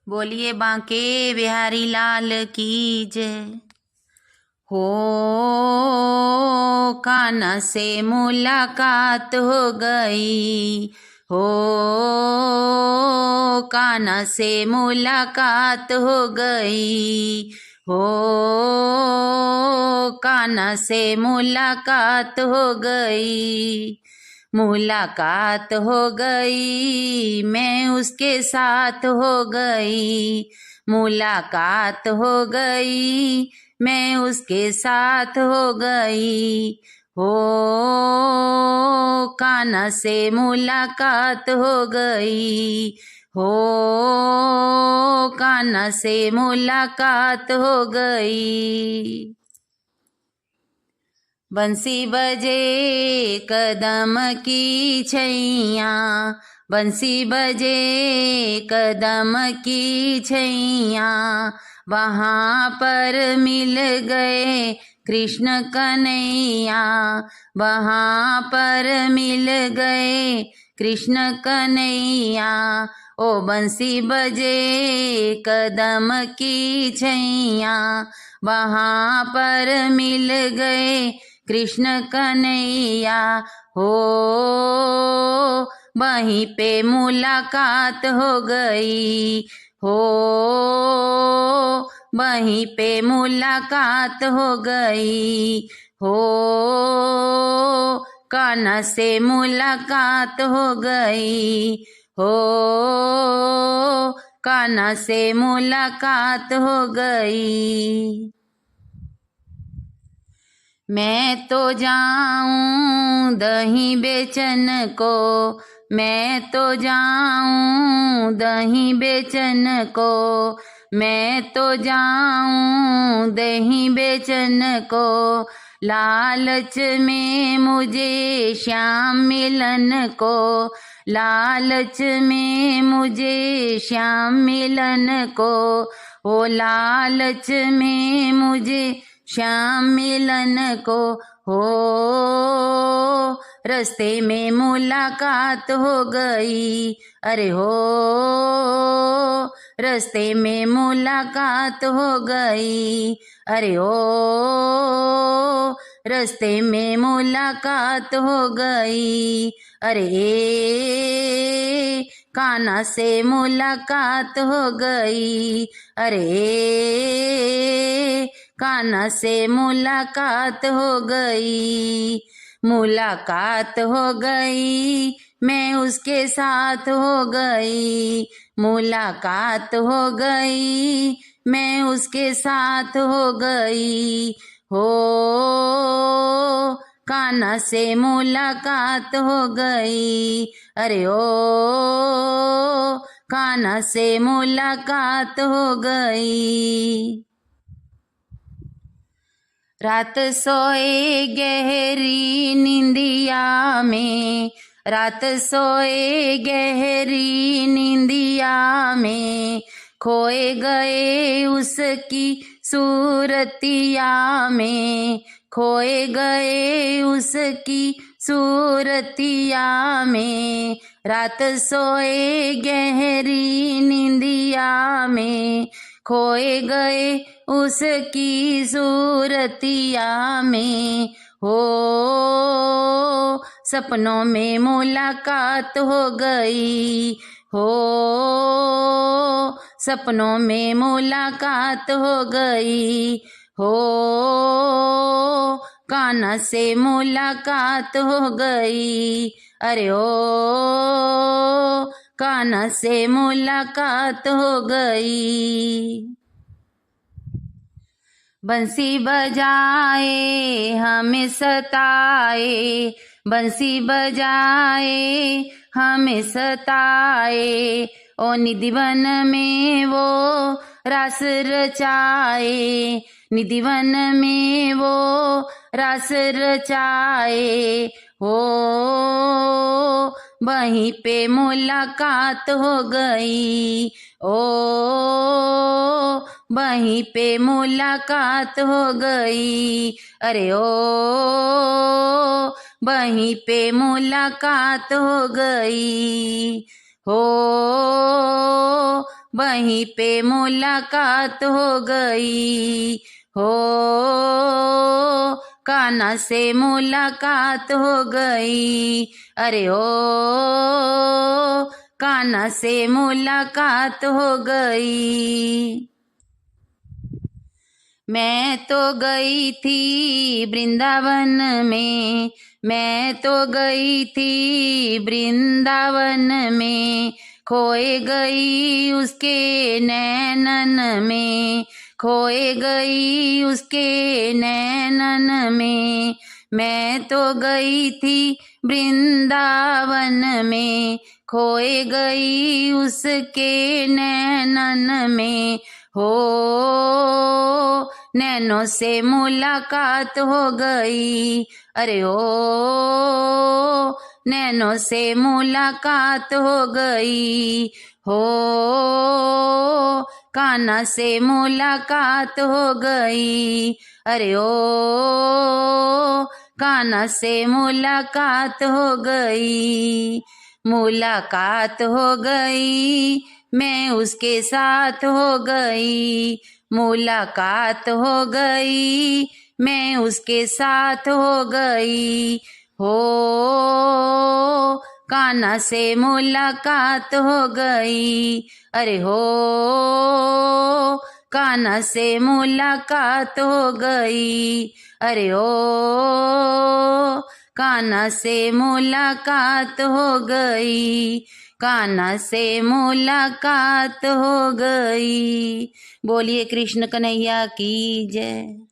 बोलिए बांके बिहारी लाल की जय। हो कान्हा से मुलाकात हो गई, हो कान्हा से मुलाकात हो गई, हो कान्हा से मुलाकात हो गई, मुलाकात हो गई मैं उसके साथ हो गई, मुलाकात हो गई मैं उसके साथ हो गई, हो कान्हा से मुलाकात हो गई, हो कान्हा से मुलाकात हो गई। बंसी बजे कदम की छैया, बंसी बजे कदम की छैया, वहाँ पर मिल गए कृष्ण कन्हैया, वहाँ पर मिल गए कृष्ण कन्हैया, ओ बंसी बजे कदम की छैया, वहाँ पर मिल गए कृष्ण कन्हैया, हो वहीं पे मुलाकात हो गई, हो वहीं पे मुलाकात हो गई, हो कान्हा से मुलाकात हो गई, हो कान्हा से मुलाकात हो गई। मैं तो जाऊं दही बेचन को, मैं तो जाऊं दही बेचन को, मैं तो जाऊं दही बेचन को, लालच में मुझे श्याम मिलन को, लालच में मुझे श्याम मिलन को, ओ लालच में मुझे श्याम मिलन को, हो रस्ते में मुलाकात हो गई, अरे हो रस्ते में मुलाकात हो गई, अरे हो रस्ते में मुलाकात हो गई, अरे कान्हा से मुलाकात हो गई, अरे कान्हा से मुलाकात हो गई, मुलाकात हो गई मैं उसके साथ हो गई, मुलाकात हो गई मैं उसके साथ हो गई, हो कान्हा से मुलाकात हो गई, अरे ओ कान्हा से मुलाकात हो गई। रात सोए गहरी निंदिया में, रात सोए गहरी निंदिया में, खोए गए उसकी सूरतिया में, खोए गए उसकी सूरतिया में, रात सोए गहरी निंदिया में, खोए गए उसकी सूरतिया में, हो सपनों में मुलाकात हो गई, हो सपनों में मुलाकात हो गई, हो कान्हा से मुलाकात हो गई, अरे ओ कान्हा से मुलाकात हो गई। बंसी बजाए हमें सताए, बंसी बजाए हमें सताए, ओ निधिवन में वो रास रचाए, निधिवन में वो रास रचाए, हो वहीं पे मुलाकात हो गई, ओ वहीं पे मुलाकात हो गई, अरे ओ वहीं पे मुलाकात हो गई, हो वहीं पे मुलाकात हो गई। हो कान्हा से मुलाकात हो गई। अरे ओ कान्हा से मुलाकात हो गई। मैं तो गई थी वृंदावन में, मैं तो गई थी वृंदावन में, खोए गई उसके नैनन में, खोए गई उसके नैनन में। मैं तो गई थी वृंदावन में, खोए गई उसके नैनन में। हो नैनों से मुलाकात हो गई। अरे ओ नैनों से मुलाकात हो गई। हो कान्हा से मुलाकात हो गई। अरे ओ कान्हा से मुलाकात हो गई। मुलाकात हो गई, मैं उसके साथ हो गई। मुलाकात हो गई, मैं उसके साथ हो गई। हो कान्हा से मुलाकात हो गई। अरे हो कान्हा से मुलाकात हो गई। अरे ओ कान्हा से मुलाकात हो गई। कान्हा से मुलाकात हो गई। बोलिए कृष्ण कन्हैया की जय।